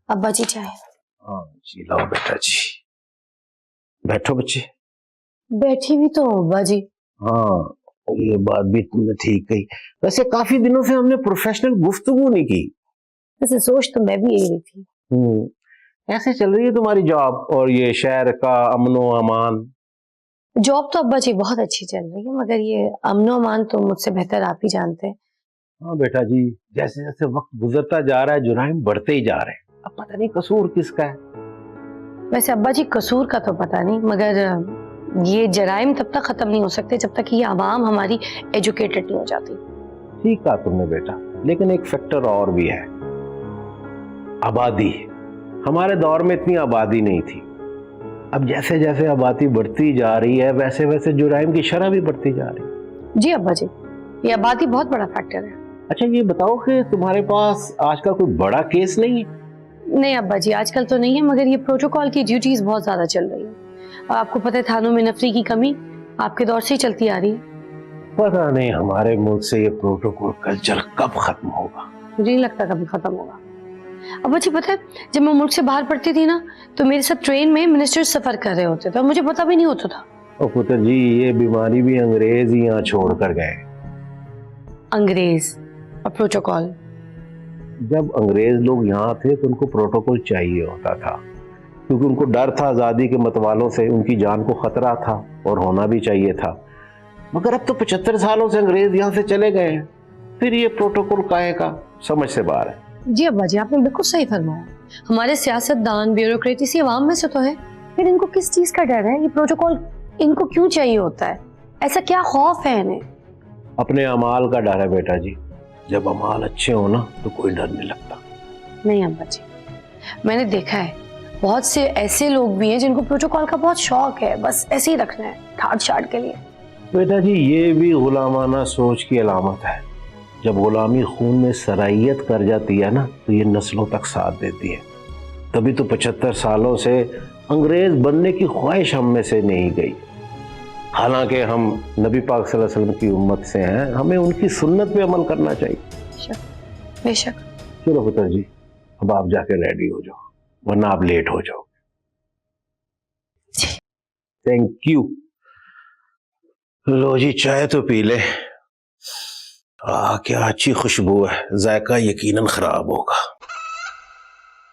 ابا جی چائے. ہاں جی لاؤ بیٹا جی, بیٹھو بچے. بیٹھی بھی تو ابا جی. ہاں یہ بات بھی تم نے ٹھیک کہی. ویسے کافی دنوں سے ہم نے پروفیشنل گفتگو نہیں کی. ویسے سوچ تو میں بھی یہی رہی تھی. ایسے چل رہی ہے تمہاری جاب اور یہ شہر کا امن و امان؟ جاب تو ابا جی بہت اچھی چل رہی ہے, مگر یہ امن و امان تو مجھ سے بہتر آپ ہی جانتے ہیں. ہاں بیٹا جی, جیسے جیسے وقت گزرتا جا رہا ہے جرائم بڑھتے ہی جا رہے ہیں. اب پتہ نہیں قصور کس کا ہے. ویسے ابا جی قصور کا تو پتہ نہیں, مگر یہ جرائم تب تک ختم نہیں ہو سکتے جب تک یہ عوام ہماری ایجوکیٹڈ نہیں ہو جاتی. ٹھیک کہا تم نے بیٹا, لیکن ایک فیکٹر اور بھی ہے, آبادی. ہمارے دور میں اتنی آبادی نہیں تھی. اب جیسے جیسے آبادی بڑھتی جا رہی ہے ویسے ویسے جرائم کی شرح بھی بڑھتی جا رہی ہے. جی ابا جی, یہ آبادی بہت بڑا فیکٹر ہے. اچھا یہ بتاؤ کہ تمہارے پاس آج کا کوئی بڑا کیس نہیں ہے؟ نہیں ابا جی, آج کل تو نہیں ہے, مگر یہ پروٹوکول کی ڈیوٹیز بہت زیادہ چل رہی ہیں, اور آپ کو پتہ ہے تھانوں میں نفری کی کمی آپ کے دور سے ہی چلتی آ رہی ہے. پتہ نہیں ہمارے ملک سے یہ پروٹوکول کلچر کب ختم ہوگا. مجھے نہیں لگتا کبھی ختم ہوگا. ابا جی پتہ ہے, جب میں ملک سے باہر پڑھتی تھی نا تو میرے ساتھ ٹرین میں منسٹر سفر کر رہے ہوتے تھے اور مجھے پتہ بھی نہیں ہوتا تھا. اور پتر جی یہ بیماری بھی انگریز ہی یہاں چھوڑ کر گئے. انگریز اور پروٹوکول. جب انگریز لوگ یہاں تھے تو ان کو پروٹوکول چاہیے ہوتا تھا, کیونکہ ان کو ڈر تھا آزادی کے متوالوں سے, ان کی جان کو خطرہ تھا اور ہونا بھی چاہیے تھا. مگر اب تو 75 سالوں سے انگریز یہاں سے چلے گئے ہیں, پھر یہ پروٹوکول کاہے کا, سمجھ سے باہر ہے. جی ابا جی آپ نے بالکل صحیح فرمایا. ہمارے سیاست دان بیوروکریٹ اسی عوام میں سے تو ہے, پھر ان کو کس چیز کا ڈر ہے؟ یہ پروٹوکول ان کو کیوں چاہیے ہوتا ہے؟ ایسا کیا خوف ہے انہیں؟ اپنے اعمال کا ڈر ہے بیٹا جی. جب اعمال اچھے ہو نا تو کوئی ڈر نہیں لگتا. نہیں ابا جی, میں نے دیکھا ہے بہت سے ایسے لوگ بھی ہیں جن کو پروٹوکول کا بہت شوق ہے, بس ایسے ہی رکھنا ہے ٹھاٹ شاٹ کے لیے. بیٹا جی یہ بھی غلامانہ سوچ کی علامت ہے. جب غلامی خون میں سرائیت کر جاتی ہے نا تو یہ نسلوں تک ساتھ دیتی ہے. تبھی تو 75 سالوں سے انگریز بننے کی خواہش ہم میں سے نہیں گئی. حالانکہ ہم نبی پاک صلی اللہ علیہ وسلم کی امت سے ہیں, ہمیں ان کی سنت پہ عمل کرنا چاہیے. بے شک. چلو پتر جی اب آپ جا کے ریڈی ہو جاؤ ورنہ آپ لیٹ ہو جاؤ. Thank you. لو جی چائے تو پی لے. کیا اچھی خوشبو ہے, ذائقہ یقیناً خراب ہوگا.